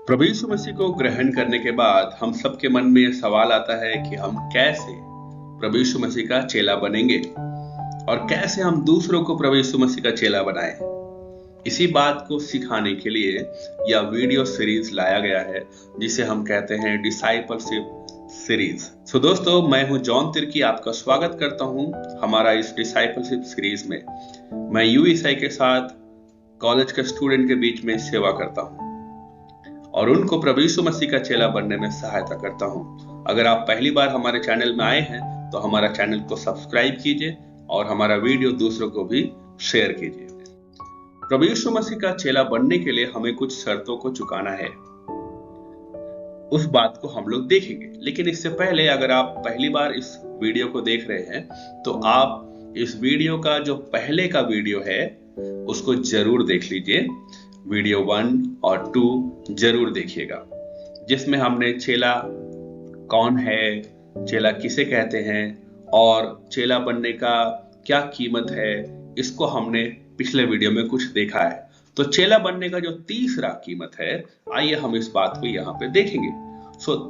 प्रभु यीशु मसीह को ग्रहण करने के बाद हम सबके मन में यह सवाल आता है कि हम कैसे प्रभु यीशु मसीह का चेला बनेंगे और कैसे हम दूसरों को प्रभु यीशु मसीह का चेला बनाएं। इसी बात को सिखाने के लिए यह वीडियो सीरीज लाया गया है जिसे हम कहते हैं डिसाइपलशिप सीरीज। दोस्तों, मैं हूं जॉन तिर्की, आपका स्वागत करता हूं हमारा इस डिसाइपलशिप सीरीज में। मैं यूईसाई के साथ कॉलेज के स्टूडेंट के बीच में सेवा करता हूं और उनको प्रभु यीशु मसीह का चेला बनने में सहायता करता हूं। अगर आप पहली बार हमारे चैनल में आए हैं तो हमारा चैनल को सब्सक्राइब कीजिए और हमारा वीडियो दूसरों को भी शेयर कीजिए। प्रभु यीशु मसीह का चेला बनने के लिए हमें कुछ शर्तों को चुकाना है, उस बात को हम लोग देखेंगे। लेकिन इससे पहले अगर आप पहली बार इस वीडियो को देख रहे हैं तो आप इस वीडियो का जो पहले का वीडियो है उसको जरूर देख लीजिए। वीडियो 1 और 2 जरूर देखिएगा, जिसमें हमने चेला कौन है, चेला किसे कहते हैं और चेला बनने का क्या कीमत है, इसको हमने पिछले वीडियो में कुछ देखा है। तो चेला बनने का जो तीसरा कीमत है, आइए हम इस बात को यहाँ पे देखेंगे।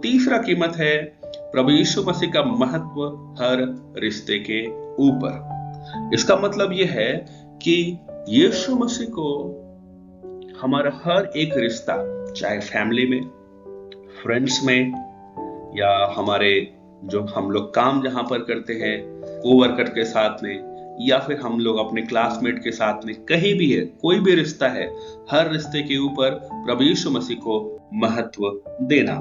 तीसरा कीमत है प्रभु यीशु मसीह का महत्व हर रिश्ते के ऊपर। इसका मतलब यह है कि यीशु मसीह को हमारा हर एक रिश्ता, चाहे फैमिली में, फ्रेंड्स में, या हमारे जो हम लोग काम जहां पर करते हैं कोवर्कर के साथ में, या फिर हम लोग अपने क्लासमेट के साथ में, कहीं भी है, कोई भी रिश्ता है, हर रिश्ते के ऊपर प्रभु यीशु मसीह को महत्व देना।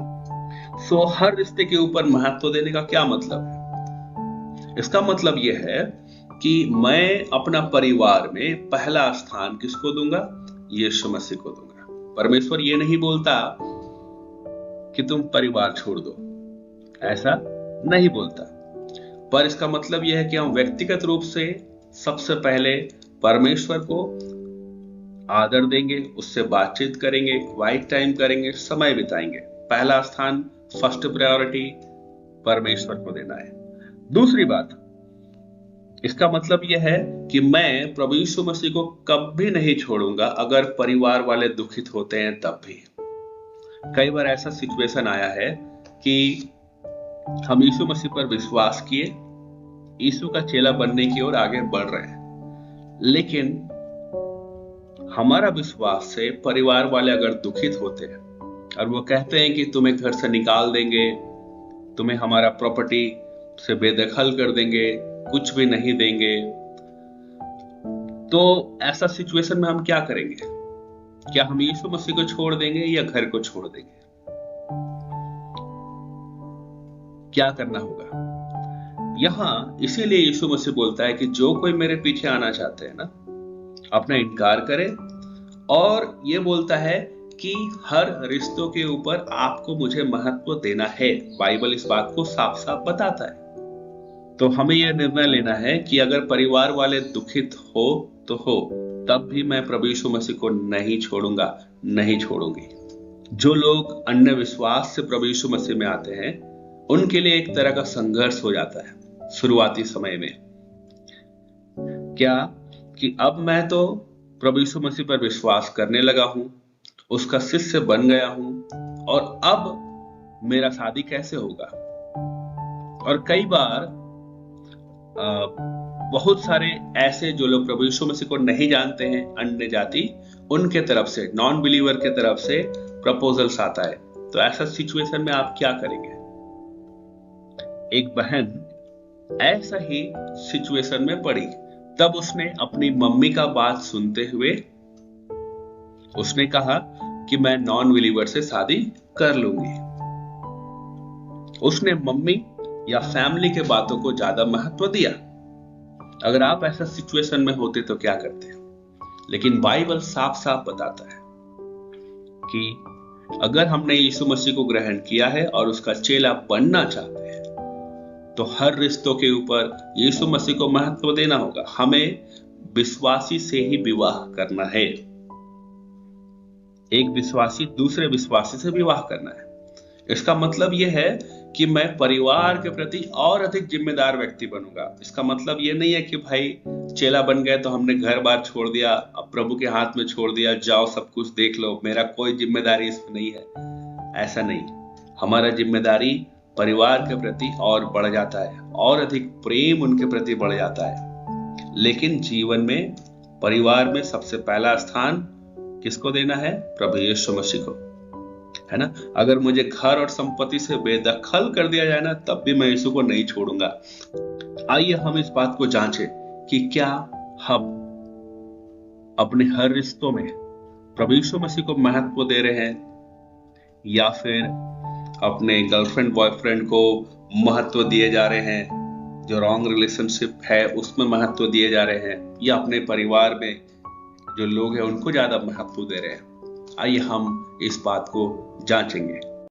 हर रिश्ते के ऊपर महत्व देने का क्या मतलब है? इसका मतलब यह है कि मैं अपना परिवार में पहला स्थान किसको दूंगा? यीशु मसीह को दूंगा। परमेश्वर ये नहीं बोलता कि तुम परिवार छोड़ दो, ऐसा नहीं बोलता, पर इसका मतलब यह है कि हम व्यक्तिगत रूप से सबसे पहले परमेश्वर को आदर देंगे, उससे बातचीत करेंगे, क्वाइट टाइम करेंगे, समय बिताएंगे। पहला स्थान, फर्स्ट प्रायोरिटी परमेश्वर को देना है। दूसरी बात, इसका मतलब यह है कि मैं प्रभु यीशु मसीह को कभी नहीं छोड़ूंगा अगर परिवार वाले दुखित होते हैं तब भी। कई बार ऐसा सिचुएशन आया है कि हम यीशु मसीह पर विश्वास किए, यीशु का चेला बनने की ओर आगे बढ़ रहे हैं, लेकिन हमारा विश्वास से परिवार वाले अगर दुखित होते हैं और वो कहते हैं कि तुम्हें घर से निकाल देंगे, तुम्हें हमारा प्रॉपर्टी से बेदखल कर देंगे, कुछ भी नहीं देंगे, तो ऐसा सिचुएशन में हम क्या करेंगे? क्या हम यीशु मसीह को छोड़ देंगे या घर को छोड़ देंगे? क्या करना होगा? यहां इसीलिए यीशु मसीह बोलता है कि जो कोई मेरे पीछे आना चाहते हैं ना, अपना इनकार करे, और ये बोलता है कि हर रिश्तों के ऊपर आपको मुझे महत्व देना है। बाइबल इस बात को साफ साफ बताता है। तो हमें यह निर्णय लेना है कि अगर परिवार वाले दुखित हो तो हो, तब भी मैं प्रभु यीशु मसीह को नहीं छोड़ूंगा, नहीं छोड़ूंगी। जो लोग अन्य विश्वास से प्रभु यीशु मसीह में आते हैं, उनके लिए एक तरह का संघर्ष हो जाता है शुरुआती समय में। क्या कि अब मैं तो प्रभु यीशु मसीह पर विश्वास करने लगा हूं, उसका शिष्य बन गया हूं, और अब मेरा शादी कैसे होगा? और कई बार बहुत सारे ऐसे जो लोग प्रभु यीशु मसीह को नहीं जानते हैं, अन्य जाति, उनके तरफ से, नॉन बिलीवर के तरफ से प्रपोजल्स आता है। तो ऐसा सिचुएशन में आप क्या करेंगे? एक बहन ऐसा ही सिचुएशन में पड़ी, तब उसने अपनी मम्मी का बात सुनते हुए उसने कहा कि मैं नॉन बिलीवर से शादी कर लूंगी। उसने मम्मी या फैमिली के बातों को ज्यादा महत्व दिया। अगर आप ऐसा सिचुएशन में होते तो क्या करते? लेकिन बाइबल साफ साफ बताता है कि अगर हमने यीशु मसीह को ग्रहण किया है और उसका चेला बनना चाहते हैं तो हर रिश्तों के ऊपर यीशु मसीह को महत्व देना होगा। हमें विश्वासी से ही विवाह करना है। एक विश्वासी दूसरे विश्वासी से विवाह करना है। इसका मतलब यह है कि मैं परिवार के प्रति और अधिक जिम्मेदार व्यक्ति बनूंगा। इसका मतलब ये नहीं है कि भाई चेला बन गए तो हमने घर बार छोड़ दिया, अब प्रभु के हाथ में छोड़ दिया, जाओ सब कुछ देख लो, मेरा कोई जिम्मेदारी इसमें नहीं है। ऐसा नहीं, हमारा जिम्मेदारी परिवार के प्रति और बढ़ जाता है, और अधिक प्रेम उनके प्रति बढ़ जाता है। लेकिन जीवन में परिवार में सबसे पहला स्थान किसको देना है? प्रभु यीशु मसीह को, है ना। अगर मुझे घर और संपत्ति से बेदखल कर दिया जाए ना, तब भी मैं यीशु को नहीं छोड़ूंगा। आइए हम इस बात को जांचें कि क्या हम अपने हर रिश्तों में प्रभु यीशु मसीह को महत्व दे रहे हैं, या फिर अपने गर्लफ्रेंड बॉयफ्रेंड को महत्व दिए जा रहे हैं, जो रॉन्ग रिलेशनशिप है उसमें महत्व दिए जा रहे हैं, या अपने परिवार में जो लोग हैं उनको ज्यादा महत्व दे रहे हैं। आइए हम इस बात को जांचेंगे।